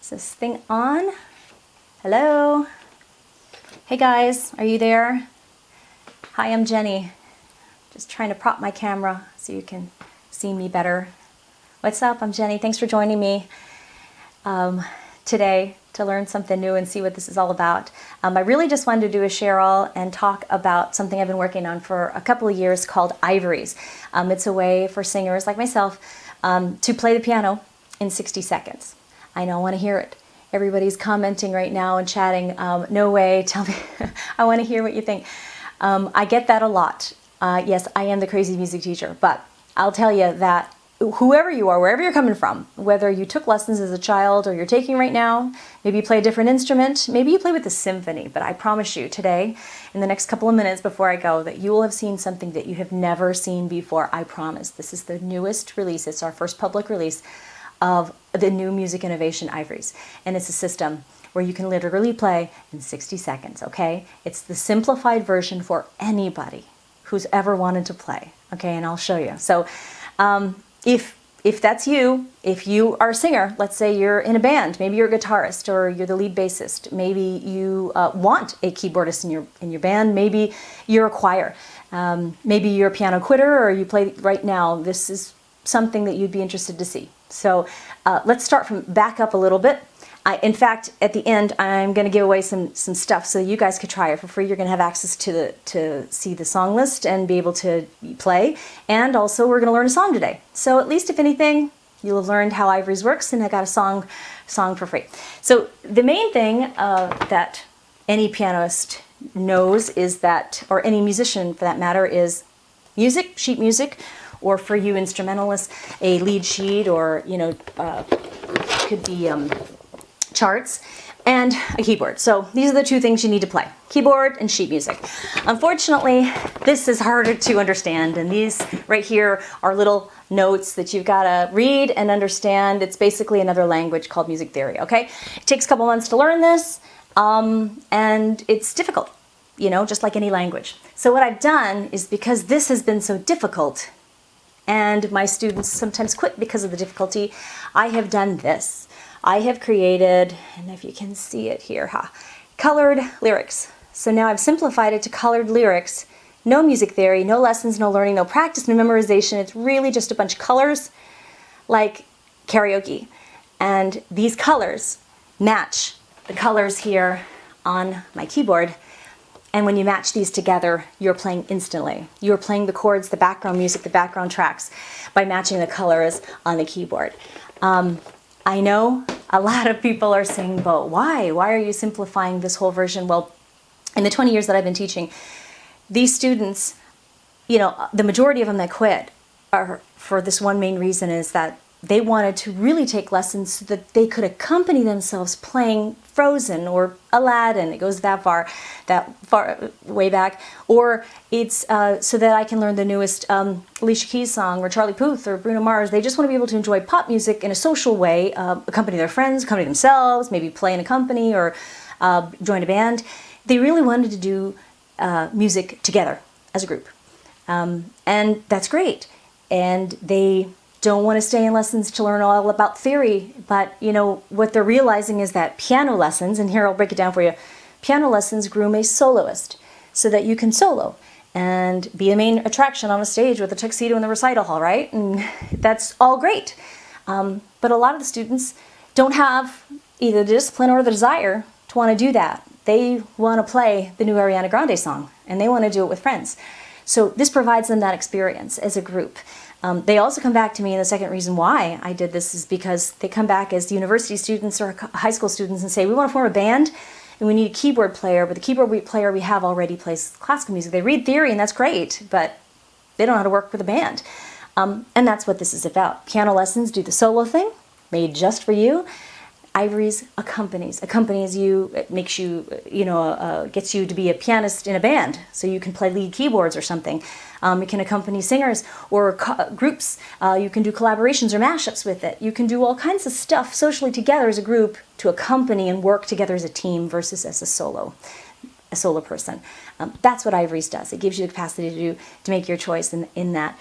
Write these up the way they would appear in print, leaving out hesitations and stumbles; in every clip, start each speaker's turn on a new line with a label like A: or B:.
A: Is this thing on? Hello? Hey guys, are you there? Hi, I'm Jenny. Just trying to prop my camera so you can see me better. What's up? I'm Jenny. Thanks for joining me today to learn something new and see what this is all about. I really just wanted to do a share all and talk about something I've been working on for a couple of years called IVOREEZ. It's a way for singers like myself to play the piano in 60 seconds. I know, I want to hear it. Everybody's commenting right now and chatting. No way, tell me. I want to hear what you think. I get that a lot. Yes, I am the crazy music teacher, but I'll tell you that whoever you are, wherever you're coming from, whether you took lessons as a child or you're taking right now, maybe you play a different instrument, maybe you play with the symphony, but I promise you today, in the next couple of minutes before I go, that you will have seen something that you have never seen before. I promise. This is the newest release. It's our first public release of the new music innovation IVOREEZ. And it's a system where you can literally play in 60 seconds, okay? It's the simplified version for anybody who's ever wanted to play, okay? And I'll show you. So if that's you, if you are a singer, let's say you're in a band, maybe you're a guitarist or you're the lead bassist, maybe you want a keyboardist in your band, maybe you're a choir, maybe you're a piano quitter or you play right now, this is something that you'd be interested to see. So let's start from back up a little bit. In fact, at the end, I'm going to give away some stuff so you guys could try it for free. You're going to have access to see the song list and be able to play. And also, we're going to learn a song today. So at least, if anything, you'll have learned how IVOREEZ works, and I got a song for free. So the main thing that any pianist knows is that, or any musician for that matter, is music, sheet music, or for you instrumentalists, a lead sheet, or could be charts, and a keyboard. So these are the two things you need to play, keyboard and sheet music. Unfortunately, this is harder to understand, and these right here are little notes that you've got to read and understand. It's basically another language called music theory, okay? It takes a couple months to learn this, and it's difficult, just like any language. So what I've done is, because this has been so difficult, and my students sometimes quit because of the difficulty, I have done this. I have created, and if you can see it here, colored lyrics. So now I've simplified it to colored lyrics. No music theory, no lessons, no learning, no practice, no memorization. It's really just a bunch of colors, like karaoke. And these colors match the colors here on my keyboard. And when you match these together, you're playing instantly. You're playing the chords, the background music, the background tracks by matching the colors on the keyboard. I know a lot of people are saying, but why? Why are you simplifying this whole version? Well, in the 20 years that I've been teaching, these students, the majority of them that quit are for this one main reason, is that they wanted to really take lessons so that they could accompany themselves playing Frozen or Aladdin. It goes that far way back. Or it's so that I can learn the newest Alicia Keys song, or Charlie Puth, or Bruno Mars. They just want to be able to enjoy pop music in a social way, accompany their friends, accompany themselves, maybe play in a company or join a band. They really wanted to do music together as a group. And that's great. And they don't want to stay in lessons to learn all about theory, but what they're realizing is that piano lessons, and here I'll break it down for you, piano lessons groom a soloist so that you can solo and be a main attraction on a stage with a tuxedo in the recital hall, right? And that's all great. But a lot of the students don't have either the discipline or the desire to want to do that. They want to play the new Ariana Grande song, and they want to do it with friends. So this provides them that experience as a group. They also come back to me, and the second reason why I did this is because they come back as university students or high school students and say, we want to form a band and we need a keyboard player, but the keyboard player we have already plays classical music. They read theory, and that's great, but they don't know how to work with a band. And that's what this is about. Piano lessons do the solo thing, made just for you. IVOREEZ accompanies you. It makes you, gets you to be a pianist in a band, so you can play lead keyboards or something. It can accompany singers or groups. You can do collaborations or mashups with it. You can do all kinds of stuff socially together as a group to accompany and work together as a team versus as a solo person. That's what IVOREEZ does. It gives you the capacity to make your choice in that.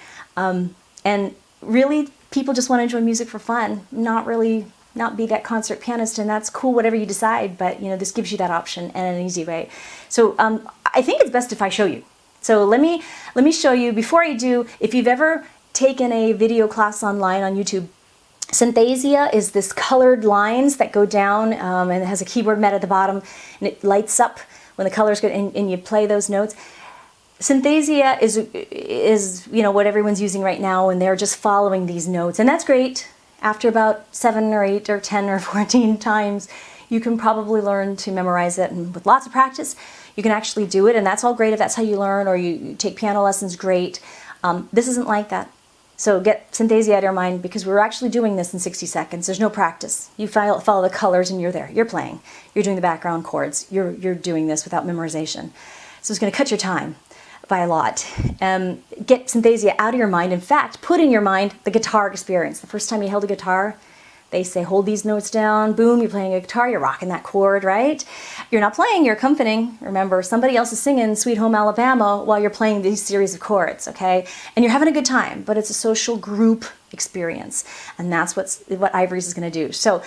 A: And really, people just want to enjoy music for fun, not really not be that concert pianist, and that's cool, whatever you decide, but you know, this gives you that option and an easy way. So I think it's best if I show you. So let me show you. Before I do, if you've ever taken a video class online on YouTube, Synthesia is this colored lines that go down, and it has a keyboard met at the bottom, and it lights up when the colors go, and you play those notes. Synthesia is you know, what everyone's using right now, and they're just following these notes, and that's great. After about 7 or 8 or 10 or 14 times, you can probably learn to memorize it, and with lots of practice, you can actually do it, and that's all great if that's how you learn, or you take piano lessons, great. This isn't like that. So get Synthesia out of your mind, because we're actually doing this in 60 seconds. There's no practice. You follow the colors and you're there. You're playing. You're doing the background chords. You're doing this without memorization. So it's going to cut your time by a lot. Get Synthesia out of your mind. In fact, put in your mind the guitar experience. The first time you held a guitar, they say hold these notes down, boom, you're playing a guitar, you're rocking that chord, right? You're not playing, you're accompanying. Remember, somebody else is singing Sweet Home Alabama while you're playing these series of chords, okay? And you're having a good time, but it's a social group experience. And that's what IVOREEZ is going to do. So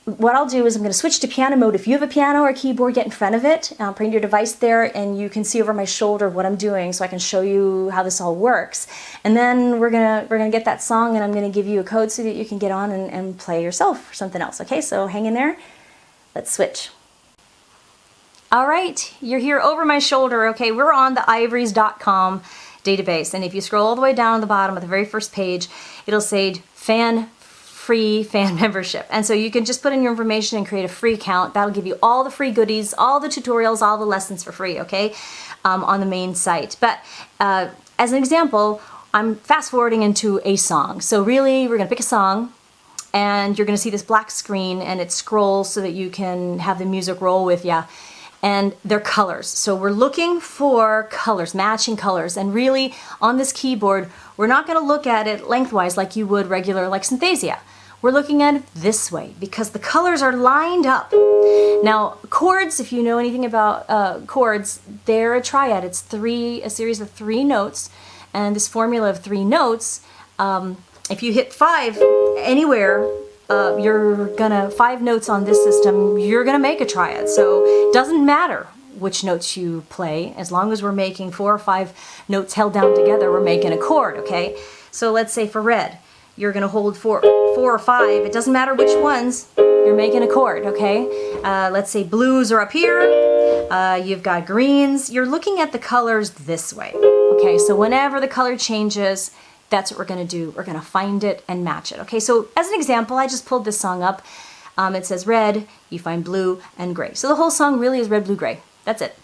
A: what I'll do is I'm going to switch to piano mode. If you have a piano or a keyboard, get in front of it, bring your device there, and you can see over my shoulder what I'm doing, so I can show you how this all works. And then we're gonna get that song, and I'm gonna give you a code so that you can get on and play yourself or something else. Okay, so hang in there. Let's switch. All right, you're here over my shoulder. Okay, we're on the ivoreez.com database, and if you scroll all the way down to the bottom of the very first page, it'll say free fan membership. And so you can just put in your information and create a free account. That'll give you all the free goodies, all the tutorials, all the lessons for free, okay, on the main site. But as an example, I'm fast forwarding into a song. So really, we're gonna pick a song, and you're gonna see this black screen, and it scrolls so that you can have the music roll with you. And they're colors. So we're looking for colors, matching colors. And really, on this keyboard, we're not gonna look at it lengthwise like you would regular, like Synthesia. We're looking at it this way, because the colors are lined up. Now, chords, if you know anything about chords, they're a triad. It's a series of 3 notes, and this formula of 3 notes, if you hit 5 anywhere, 5 notes on this system, you're gonna make a triad. So it doesn't matter which notes you play, as long as we're making 4 or 5 notes held down together, we're making a chord, okay? So let's say for red, you're gonna hold 4 or 5, it doesn't matter which ones, you're making a chord, okay? Let's say blues are up here, you've got greens, you're looking at the colors this way, okay? So whenever the color changes, that's what we're gonna do. We're gonna find it and match it, okay? So as an example, I just pulled this song up. It says red, you find blue and gray. So the whole song really is red, blue, gray. That's it.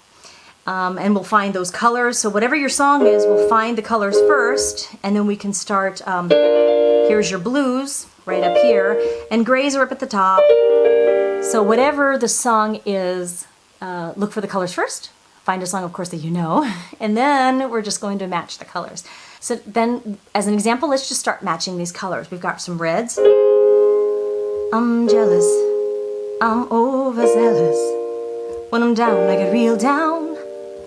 A: And we'll find those colors. So whatever your song is, we'll find the colors first, and then we can start, here's your blues right up here, and grays are up at the top. So whatever the song is, look for the colors first. Find a song, of course, that you know, and then we're just going to match the colors. So then, as an example, let's just start matching these colors. We've got some reds. I'm jealous, I'm overzealous. When I'm down, I get real down.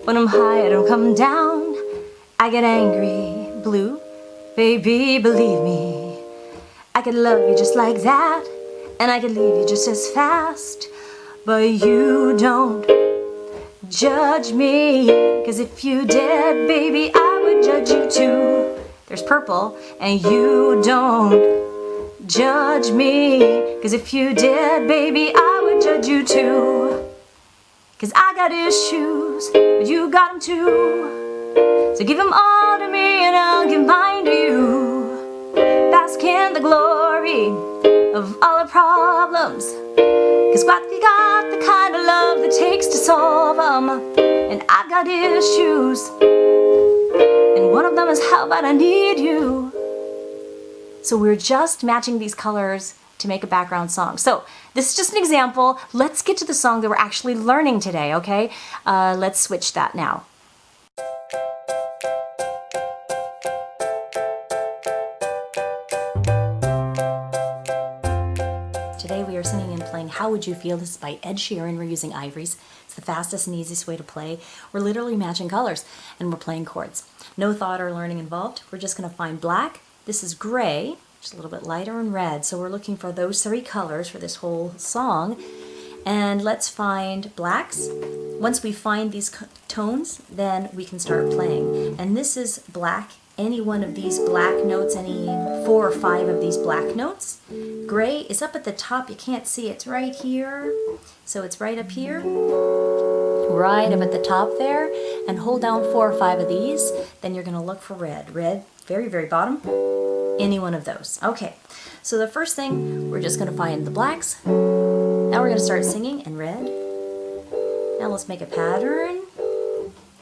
A: When I'm high, I don't come down. I get angry, blue. Baby, believe me, I could love you just like that, and I could leave you just as fast. But you don't judge me, 'cause if you did, baby, I would judge you too. There's purple, and you don't judge me, 'cause if you did, baby, I would judge you too. 'Cause I got issues, but you got them too. So give them all to me and I'll give mine to you. Bask in the glory of all our problems, 'cause what we got, the kind of love that takes to solve them. And I've got issues, and one of them is how bad I need you. So we're just matching these colors to make a background song. So this is just an example. Let's get to the song that we're actually learning today, okay? Let's switch that now. Today we are singing and playing How Would You Feel? This is by Ed Sheeran. We're using IVOREEZ. It's the fastest and easiest way to play. We're literally matching colors, and we're playing chords. No thought or learning involved. We're just gonna find black. This is gray. just a little bit lighter and red. So we're looking for those three colors for this whole song. And let's find blacks. Once we find these tones, then we can start playing. And this is black. Any one of these black notes, any 4 or 5 of these black notes. Gray is up at the top. You can't see it. It's right here. So it's right up here. Right up at the top there. And hold down 4 or 5 of these. Then you're going to look for red. Red, very, very bottom. Any one of those. Okay. So the first thing, we're just going to find the blacks. Now we're going to start singing in red. Now let's make a pattern.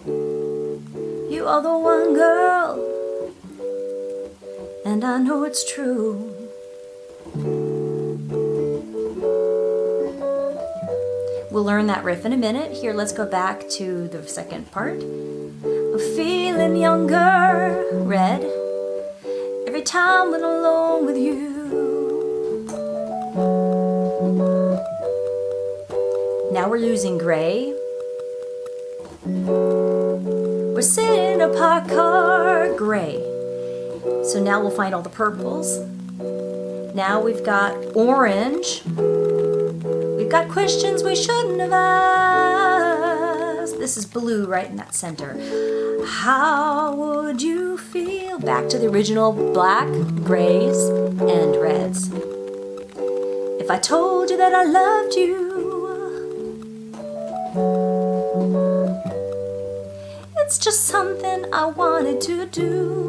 A: You are the one, girl, and I know it's true. We'll learn that riff in a minute. Here, let's go back to the second part. I'm feeling younger, red, every time when I'm alone with you. Now we're using gray. We're sitting in a parked car, gray. So now we'll find all the purples. Now we've got orange. We've got questions we shouldn't have asked. This is blue right in that center. How would you feel? Back to the original black, grays, and reds. If I told you that I loved you, it's just something I wanted to do.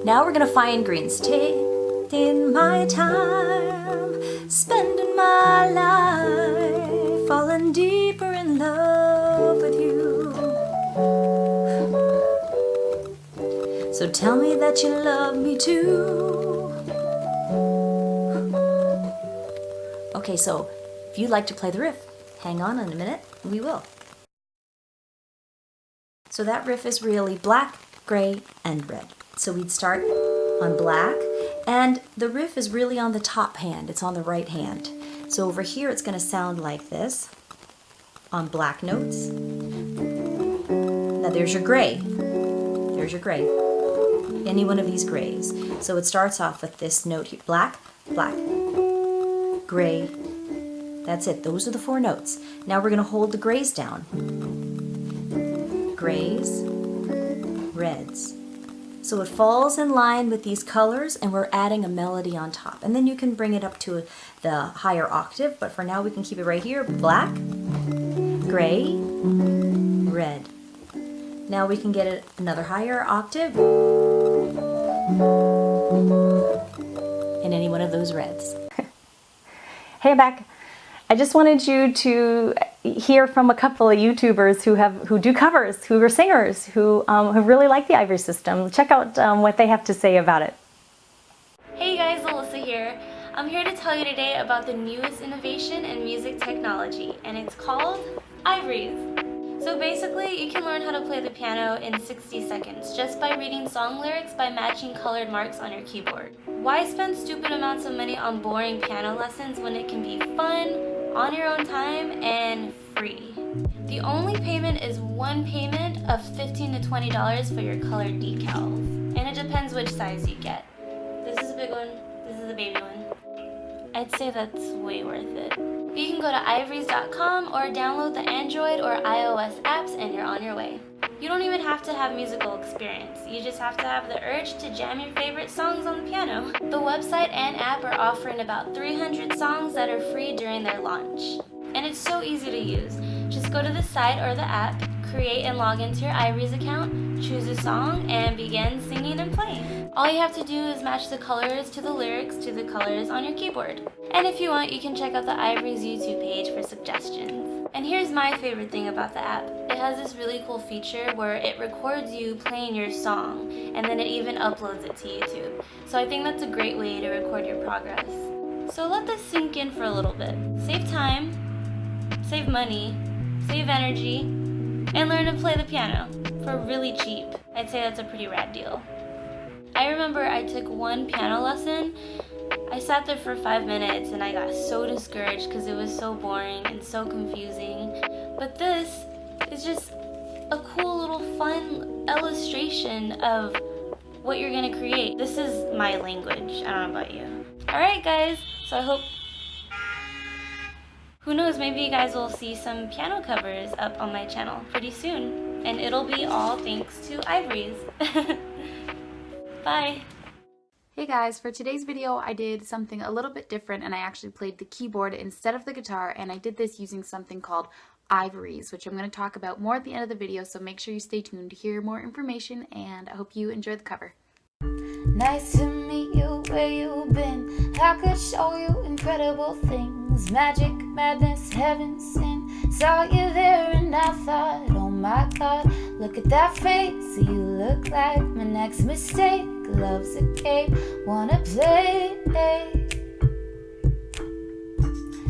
A: Now we're gonna find greens. Taking my time, spending my life, falling deeper in love with you. So tell me that you love me too. Okay, so if you'd like to play the riff, hang on in a minute, we will. So that riff is really black, gray, and red. So we'd start on black, and the riff is really on the top hand. It's on the right hand. So over here it's going to sound like this on black notes. Now there's your gray. There's your gray. Any one of these grays. So it starts off with this note here. Black, black, gray. That's it. Those are the 4 notes. Now we're going to hold the grays down. Grays, reds. So it falls in line with these colors, and we're adding a melody on top. And then you can bring it up to the higher octave, but for now we can keep it right here. Black, gray, red. Now we can get it another higher octave in any one of those reds. Hey, I'm back. I just wanted you to hear from a couple of YouTubers who do covers, who are singers, who really like the IVOREEZ system. Check out what they have to say about it.
B: Hey guys, Alyssa here. I'm here to tell you today about the newest innovation in music technology, and it's called IVOREEZ. So basically, you can learn how to play the piano in 60 seconds just by reading song lyrics by matching colored marks on your keyboard. Why spend stupid amounts of money on boring piano lessons when it can be fun, on your own time, and free? The only payment is one payment of $15 to $20 for your colored decals. And it depends which size you get. This is a big one, this is a baby one. I'd say that's way worth it. You can go to IVOREEZ.com or download the Android or iOS apps and you're on your way. You don't even have to have musical experience. You just have to have the urge to jam your favorite songs on the piano. The website and app are offering about 300 songs that are free during their launch. And it's so easy to use. Just go to the site or the app, create and log into your IVOREEZ account, choose a song, and begin singing and playing. All you have to do is match the colors to the lyrics to the colors on your keyboard. And if you want, you can check out the IVOREEZ YouTube page for suggestions. And here's my favorite thing about the app. It has this really cool feature where it records you playing your song, and then it even uploads it to YouTube. So I think that's a great way to record your progress. So let this sink in for a little bit. Save time, save money, save energy, and learn to play the piano for really cheap. I'd say that's a pretty rad deal. I remember I took one piano lesson. I sat there for 5 minutes and I got so discouraged because it was so boring and so confusing. But this is just a cool little fun illustration of what you're gonna create. This is my language. I don't know about you. Alright guys, so I hope, who knows, maybe you guys will see some piano covers up on my channel pretty soon. And it'll be all thanks to IVOREEZ. Bye!
C: Hey guys, for today's video I did something a little bit different and I actually played the keyboard instead of the guitar, and I did this using something called IVOREEZ, which I'm going to talk about more at the end of the video, so make sure you stay tuned to hear more information, and I hope you enjoy the cover.
D: Nice to meet you, where you been? I could show you incredible things. Magic, madness, heaven, sin. Saw you there and I thought, oh my god, look at that face. You look like my next mistake. Love's a game, wanna play.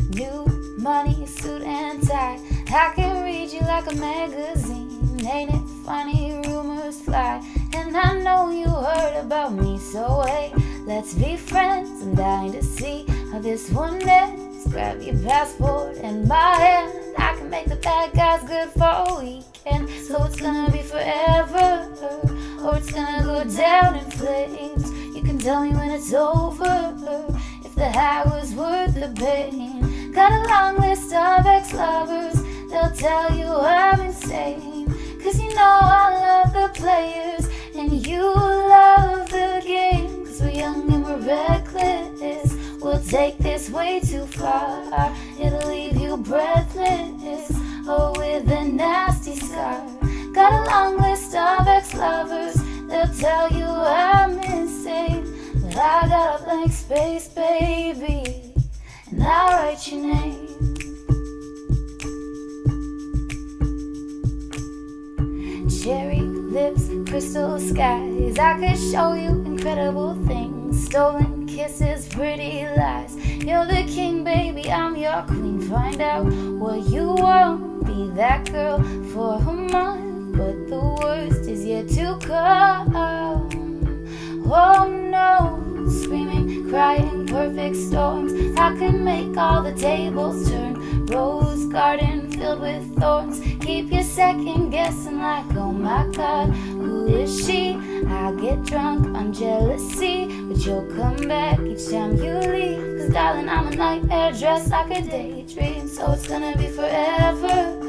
D: New money, suit and tie. I can read you like a magazine. Ain't it funny, rumors fly. And I know you heard about me, so hey, let's be friends. I'm dying to see how this one ends. Grab your passport and my hand. I can make the bad guys good for a weekend. So it's gonna be forever, or it's gonna go down in flames. You can tell me when it's over, if the high was worth the pain. Got a long list of ex-lovers, they'll tell you I'm insane. Cause you know I love the players, and you love the game. Cause we're young and we're reckless, we'll take this way too far. It'll leave you breathless, oh with a nasty scar. Got a long list of ex-lovers, they'll tell you I'm insane. But I got a blank space, baby, and I'll write your name. Cherry lips, crystal skies. I could show you incredible things. Stolen kisses, pretty lies. You're the king, baby, I'm your queen. Find out what you want. Be that girl for a month, but the worst is yet to come. Oh no, screaming, crying, perfect storms. I could make all the tables turn. Rose garden filled with thorns. Keep you second guessing like, oh my god, who is she? I get drunk on jealousy, but you'll come back each time you leave. Cause darling, I'm a nightmare dressed like a daydream. So it's gonna be forever,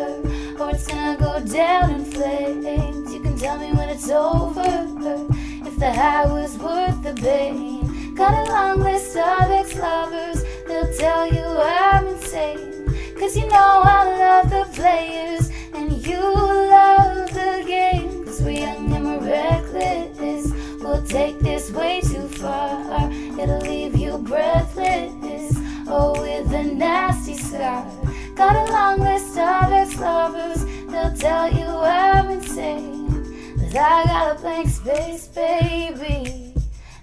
D: or it's gonna go down in flames. You can tell me when it's over, if the high was worth the pain. Got a long list of ex-lovers, they'll tell you I'm insane. Cause you know I love the players, and you love the game. Cause we're young and we're reckless, we'll take this way too far. It'll leave you breathless, oh with a nasty scar. Got a long list of ex-lovers, they'll tell you I'm insane. But I got a blank space, baby,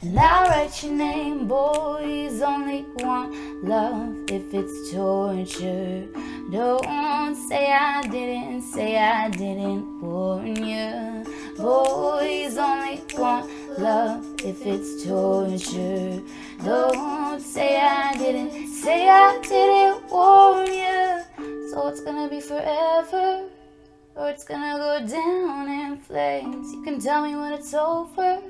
D: and I'll write your name. Boys only want love if it's torture. Don't say I didn't warn you. Boys only want love if it's torture. Don't say I didn't warn you. So it's gonna be forever, or it's gonna go down in flames. You can tell me when it's over,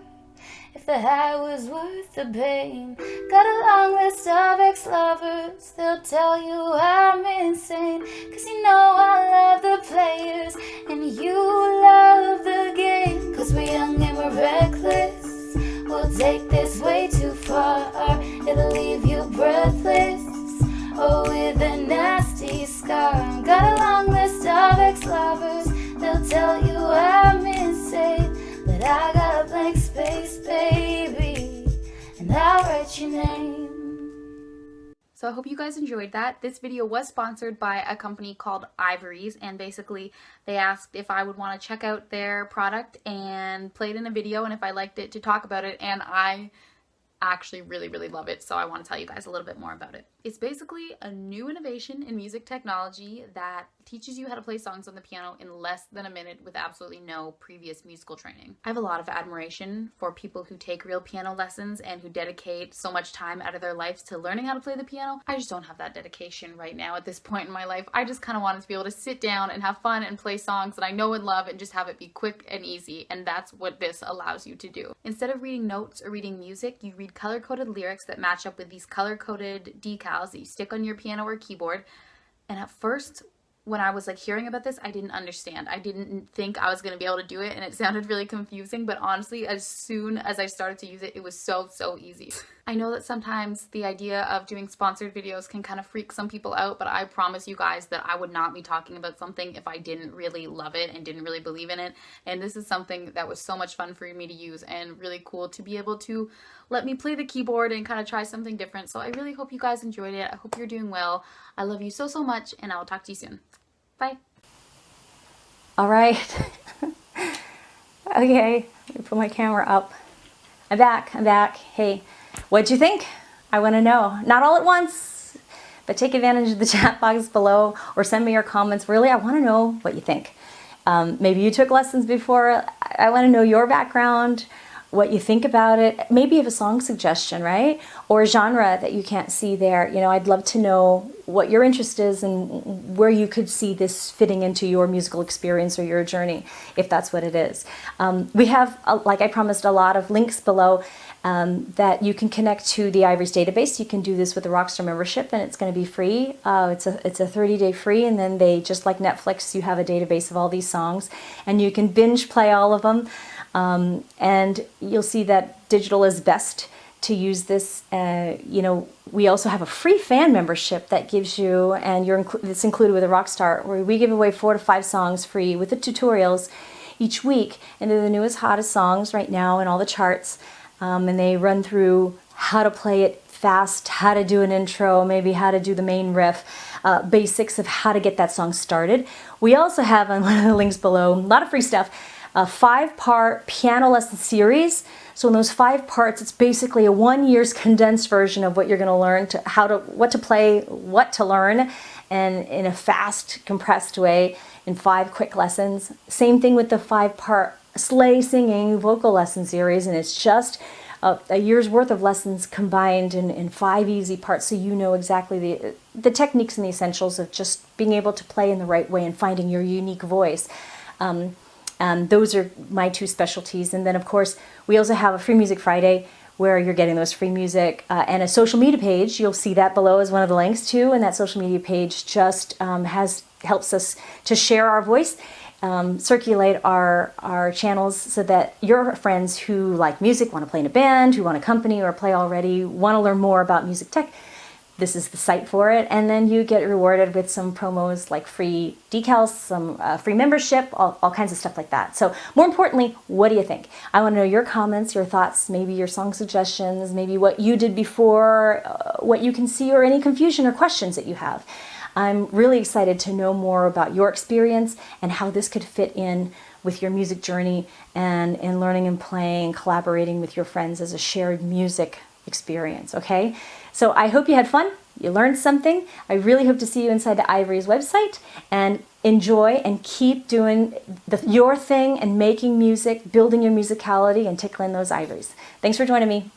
D: if the high was worth the pain. Got a long list of ex-lovers, they'll tell you I'm insane. Cause you know I love the players, and you love the game. Cause we're young and we're reckless, we'll take this way too far. It'll leave you breathless, oh with a nasty scar. Got a long list of ex-lovers, they'll tell you I'm insane. But I got a blank space, baby, and I'll write your name.
C: So I hope you guys enjoyed that. This video was sponsored by a company called IVOREEZ, and basically they asked if I would want to check out their product and play it in a video, and if I liked it, to talk about it. And I actually really, really love it. So I want to tell you guys a little bit more about it. It's basically a new innovation in music technology that teaches you how to play songs on the piano in less than a minute with absolutely no previous musical training. I have a lot of admiration for people who take real piano lessons and who dedicate so much time out of their lives to learning how to play the piano. I just don't have that dedication right now at this point in my life. I just kind of wanted to be able to sit down and have fun and play songs that I know and love and just have it be quick and easy, and that's what this allows you to do. Instead of reading notes or reading music, you read color-coded lyrics that match up with these color-coded decals that you stick on your piano or keyboard. And at first, when I was like hearing about this, I didn't understand. I didn't think I was going to be able to do it, and it sounded really confusing, but honestly, as soon as I started to use it, it was so easy. I know that sometimes the idea of doing sponsored videos can kind of freak some people out, but I promise you guys that I would not be talking about something if I didn't really love it and didn't really believe in it. And this is something that was so much fun for me to use and really cool to be able to let me play the keyboard and kind of try something different. So I really hope you guys enjoyed it. I hope you're doing well. I love you so much, and I will talk to you soon. Bye.
A: All right. Okay, let me put my camera up. I'm back. Hey, what'd you think? I want to know. Not all at once, but take advantage of the chat box below or send me your comments. Really, I want to know what you think. Maybe you took lessons before. I want to know your background, what you think about it. Maybe you have a song suggestion, right? Or a genre that you can't see there. You know, I'd love to know what your interest is and where you could see this fitting into your musical experience or your journey, if that's what it is. We have, like I promised, a lot of links below that you can connect to the IVOREEZ database. You can do this with a Rockstar membership, and it's going to be free. It's a 30-day free, and then they, just like Netflix, you have a database of all these songs, and you can binge play all of them. And you'll see that digital is best to use this. You know, we also have a free fan membership that gives you, and it's included with a Rockstar, where we give away 4 to 5 songs free with the tutorials each week. And they're the newest, hottest songs right now in all the charts. And they run through how to play it fast, how to do an intro, maybe how to do the main riff, basics of how to get that song started. We also have on one of the links below a lot of free stuff. A 5-part piano lesson series. So in those 5 parts, it's basically a 1 year's condensed version of what you're going to learn, what to play, what to learn, and in a fast, compressed way in 5 quick lessons. Same thing with the 5-part sleigh singing vocal lesson series, and it's just a year's worth of lessons combined in 5 easy parts, so you know exactly the techniques and the essentials of just being able to play in the right way and finding your unique voice. Those are my 2 specialties. And then, of course, we also have a Free Music Friday where you're getting those free music and a social media page. You'll see that below as one of the links too. And that social media page just helps us to share our voice, circulate our channels so that your friends who like music, want to play in a band, who want to accompany or play already, want to learn more about music tech, this is the site for it. And then you get rewarded with some promos like free decals, some free membership, all kinds of stuff like that. So more importantly, what do you think? I want to know your comments, your thoughts, maybe your song suggestions, maybe what you did before, what you can see, or any confusion or questions that you have. I'm really excited to know more about your experience and how this could fit in with your music journey and in learning and playing, collaborating with your friends as a shared music experience, okay? So I hope you had fun, you learned something. I really hope to see you inside the IVOREEZ website, and enjoy and keep doing your thing and making music, building your musicality and tickling those ivories. Thanks for joining me.